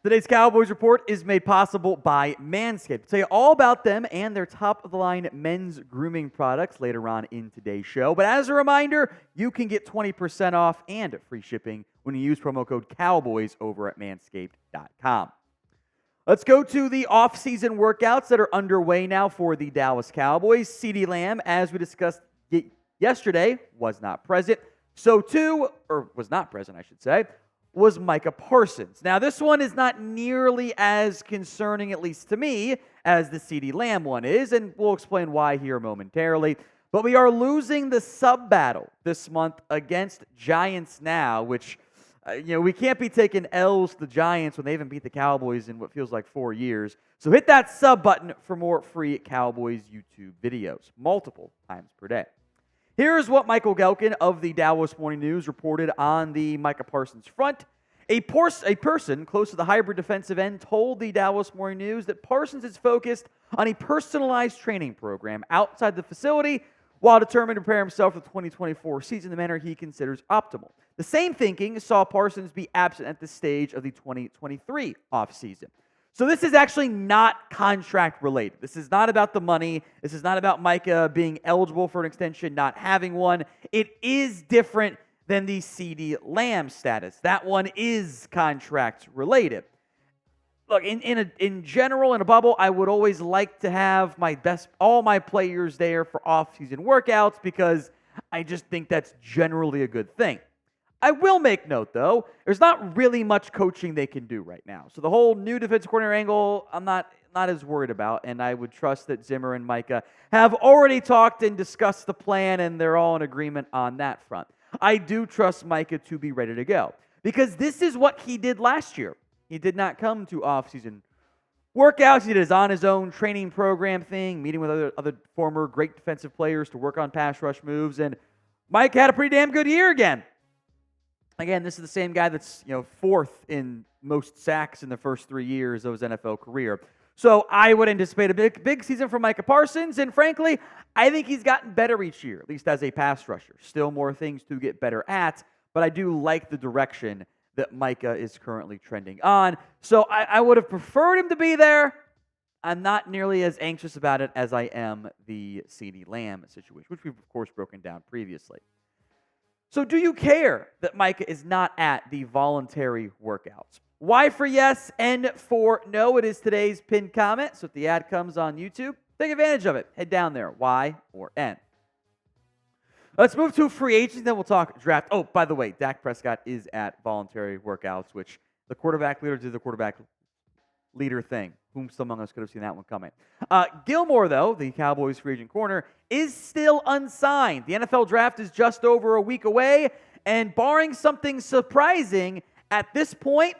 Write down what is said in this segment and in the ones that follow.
Today's Cowboys Report is made possible by Manscaped. I'll tell you all about them and their top-of-the-line men's grooming products later on in today's show. But as a reminder, you can get 20% off and free shipping when you use promo code COWBOYS over at manscaped.com. Let's go to the offseason workouts that are underway now for the Dallas Cowboys. CeeDee Lamb, as we discussed yesterday, was not present. So too, or was not present, I should say, was Micah Parsons. Now, this one is not nearly as concerning, at least to me, as the CeeDee Lamb one is, and we'll explain why here momentarily. But we are losing the sub-battle this month against Giants now, which, we can't be taking L's to the Giants when they haven't beat the Cowboys in what feels like 4 years. So hit that sub button for more free Cowboys YouTube videos, multiple times per day. Here's what Michael Gehlken of the Dallas Morning News reported on the Micah Parsons front. A person close to the hybrid defensive end told the Dallas Morning News that Parsons is focused on a personalized training program outside the facility while determined to prepare himself for the 2024 season in the manner he considers optimal. The same thinking saw Parsons be absent at this stage of the 2023 offseason. So this is actually not contract related. This is not about the money. This is not about Micah being eligible for an extension, not having one. It is different than the CeeDee Lamb status. That one is contract related. Look, in general, in a bubble, I would always like to have all my players there for off-season workouts because I just think that's generally a good thing. I will make note, though, there's not really much coaching they can do right now. So the whole new defensive coordinator angle, I'm not as worried about, and I would trust that Zimmer and Micah have already talked and discussed the plan, and they're all in agreement on that front. I do trust Micah to be ready to go because this is what he did last year. He did not come to off-season workouts. He did his on-his-own training program thing, meeting with other former great defensive players to work on pass rush moves, and Mike had a pretty damn good year again. Again, this is the same guy that's fourth in most sacks in the first 3 years of his NFL career. So I would anticipate a big season from Micah Parsons, and frankly, I think he's gotten better each year, at least as a pass rusher. Still more things to get better at, but I do like the direction that Micah is currently trending on. So I would have preferred him to be there. I'm not nearly as anxious about it as I am the CeeDee Lamb situation, which we've, of course, broken down previously. So do you care that Micah is not at the voluntary workouts? Y for yes, N for no. It is today's pinned comment. So if the ad comes on YouTube, take advantage of it. Head down there, Y or N. Let's move to free agency, then we'll talk draft. Oh, by the way, Dak Prescott is at voluntary workouts, which the quarterback leader did the quarterback leader thing. Whom some among us could have seen that one coming. Gilmore, though, the Cowboys free agent corner, is still unsigned. The NFL draft is just over a week away, and barring something surprising, at this point,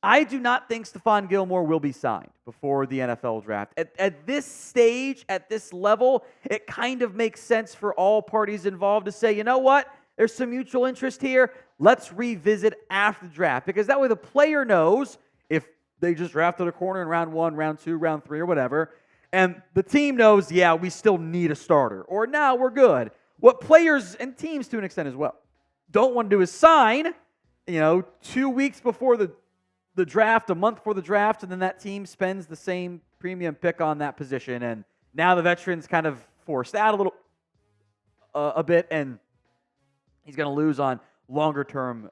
I do not think Stephon Gilmore will be signed before the NFL draft. At this stage, at this level, it kind of makes sense for all parties involved to say, you know what? There's some mutual interest here. Let's revisit after the draft, because that way the player knows if they just drafted a corner in round 1, round 2, round 3, or whatever. And the team knows, yeah, we still need a starter. Or now we're good. What players and teams, to an extent as well, don't want to do is sign, 2 weeks before the draft, a month before the draft, and then that team spends the same premium pick on that position. And now the veteran's kind of forced out a bit, and he's going to lose on longer-term,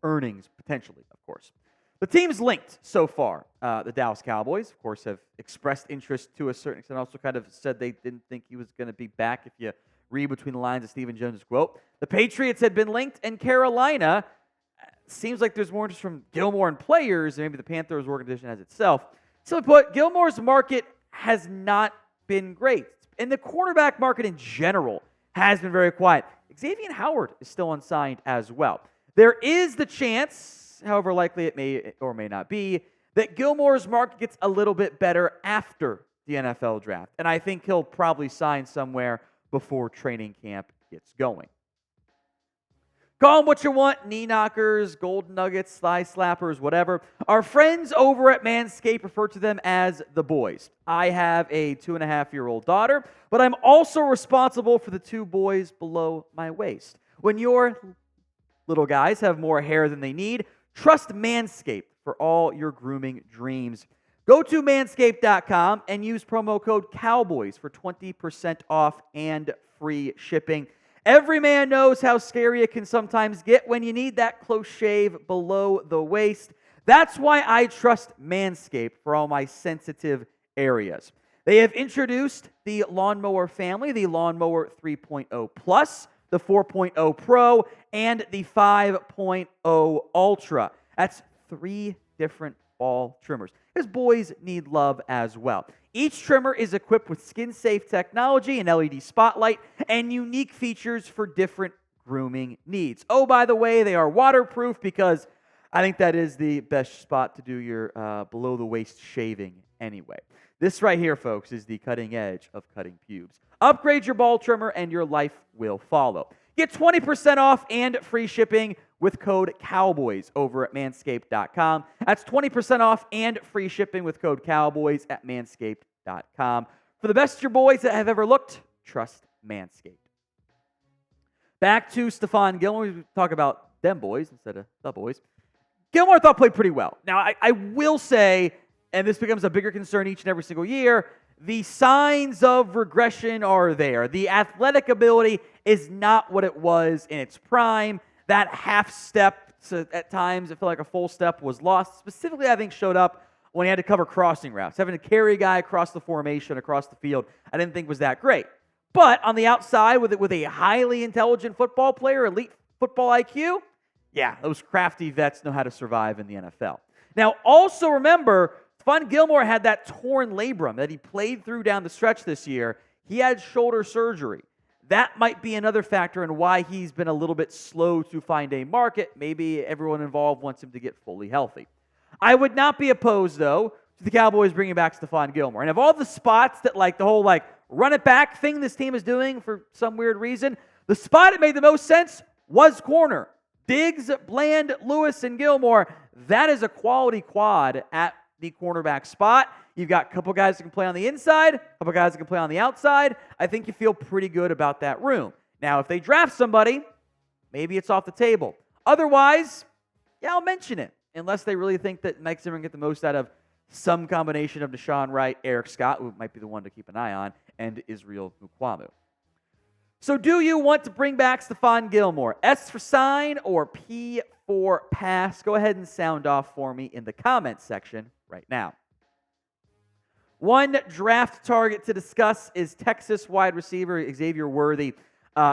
earnings, potentially, of course. The team's linked so far. The Dallas Cowboys, of course, have expressed interest to a certain extent. Also kind of said they didn't think he was going to be back if you read between the lines of Stephen Jones' quote. The Patriots had been linked, and Carolina seems like there's more interest from Gilmore and players than maybe the Panthers organization has itself. Simply put, Gilmore's market has not been great. And the quarterback market in general has been very quiet. Xavier Howard is still unsigned as well. There is the chance, however likely it may or may not be, that Gilmore's market gets a little bit better after the NFL draft. And I think he'll probably sign somewhere before training camp gets going. Call them what you want, knee knockers, golden nuggets, thigh slappers, whatever. Our friends over at Manscaped refer to them as the boys. I have a 2.5-year-old daughter, but I'm also responsible for the 2 boys below my waist. When your little guys have more hair than they need, trust Manscaped for all your grooming dreams. Go to manscaped.com and use promo code COWBOYS for 20% off and free shipping. Every man knows how scary it can sometimes get when you need that close shave below the waist. That's why I trust Manscaped for all my sensitive areas. They have introduced the Lawnmower family, the Lawnmower 3.0 Plus, the 4.0 Pro, and the 5.0 Ultra. That's 3 different ball trimmers, because boys need love as well. Each trimmer is equipped with skin-safe technology, an LED spotlight, and unique features for different grooming needs. Oh, by the way, they are waterproof, because I think that is the best spot to do your below-the-waist shaving anyway. This right here, folks, is the cutting edge of cutting pubes. Upgrade your ball trimmer, and your life will follow. Get 20% off and free shipping with code COWBOYS over at manscaped.com. That's 20% off and free shipping with code COWBOYS at manscaped.com. For the best of your boys that have ever looked, trust Manscaped. Back to Stephon Gilmore. We talk about them boys instead of the boys. Gilmore, I thought, played pretty well. Now, I will say, and this becomes a bigger concern each and every single year, the signs of regression are there. The athletic ability is not what it was in its prime. That half step, so at times it felt like a full step, was lost. Specifically, I think showed up when he had to cover crossing routes. Having to carry a guy across the formation, across the field, I didn't think was that great. But on the outside, with a highly intelligent football player, elite football IQ, yeah, those crafty vets know how to survive in the NFL. Now, also remember, Stephon Gilmore had that torn labrum that he played through down the stretch this year. He had shoulder surgery. That might be another factor in why he's been a little bit slow to find a market. Maybe everyone involved wants him to get fully healthy. I would not be opposed, though, to the Cowboys bringing back Stephon Gilmore. And of all the spots that, the whole, run it back thing this team is doing for some weird reason, the spot that made the most sense was corner. Diggs, Bland, Lewis, and Gilmore. That is a quality quad at the cornerback spot. You've got a couple guys that can play on the inside, a couple guys that can play on the outside. I think you feel pretty good about that room. Now, if they draft somebody, maybe it's off the table. Otherwise, yeah, I'll mention it, unless they really think that Mike Zimmer can get the most out of some combination of Deshaun Wright, Eric Scott, who might be the one to keep an eye on, and Israel Mukuamu. So do you want to bring back Stephon Gilmore? S for sign or P for pass? Go ahead and sound off for me in the comments section right now. One draft target to discuss is Texas wide receiver Xavier Worthy.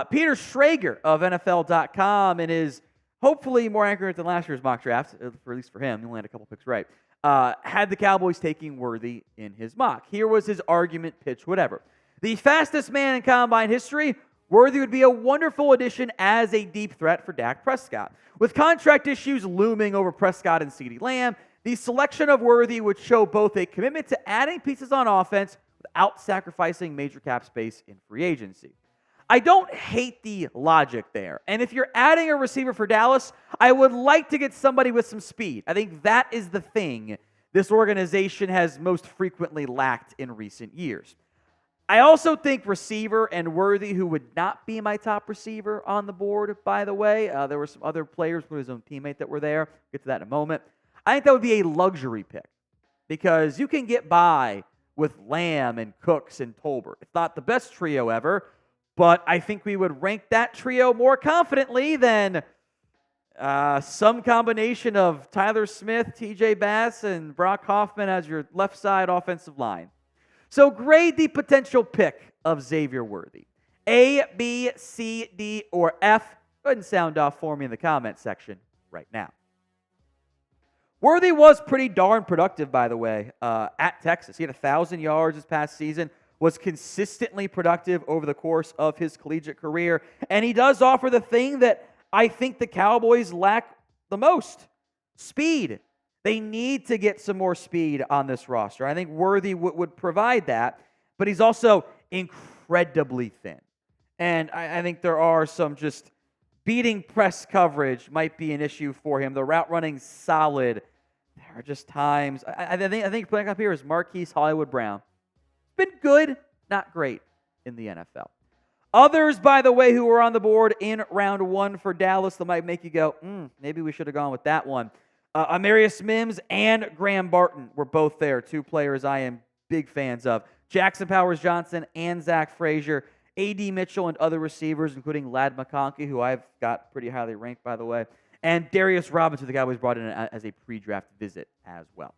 Peter Schrager of NFL.com, and is hopefully more accurate than last year's mock draft, at least for him. He only had a couple picks right. Had the Cowboys taking Worthy in his mock. Here was his argument, pitch, whatever. The fastest man in combine history, Worthy would be a wonderful addition as a deep threat for Dak Prescott. With contract issues looming over Prescott and CeeDee Lamb, the selection of Worthy would show both a commitment to adding pieces on offense without sacrificing major cap space in free agency. I don't hate the logic there. And if you're adding a receiver for Dallas, I would like to get somebody with some speed. I think that is the thing this organization has most frequently lacked in recent years. I also think receiver and Worthy, who would not be my top receiver on the board, by the way. There were some other players, with his own teammate, that were there. We'll get to that in a moment. I think that would be a luxury pick, because you can get by with Lamb and Cooks and Tolbert. It's not the best trio ever, but I think we would rank that trio more confidently than some combination of Tyler Smith, T.J. Bass, and Brock Hoffman as your left side offensive line. So grade the potential pick of Xavier Worthy. A, B, C, D, or F? Go ahead and sound off for me in the comment section right now. Worthy was pretty darn productive, by the way, at Texas. He had 1,000 yards this past season, was consistently productive over the course of his collegiate career, and he does offer the thing that I think the Cowboys lack the most: speed. They need to get some more speed on this roster. I think Worthy would provide that, but he's also incredibly thin. And I think there are some just beating press coverage might be an issue for him. The route running's solid. There are just times. I think playing up here is Marquise Hollywood Brown. Been good, not great in the NFL. Others, by the way, who were on the board in round one for Dallas that might make you go, maybe we should have gone with that one. Amarius Mims and Graham Barton were both there, two players I am big fans of. Jackson Powers-Johnson and Zach Frazier, A.D. Mitchell and other receivers, including Ladd McConkey, who I've got pretty highly ranked, by the way, and Darius Robinson, the Cowboys brought in as a pre-draft visit as well.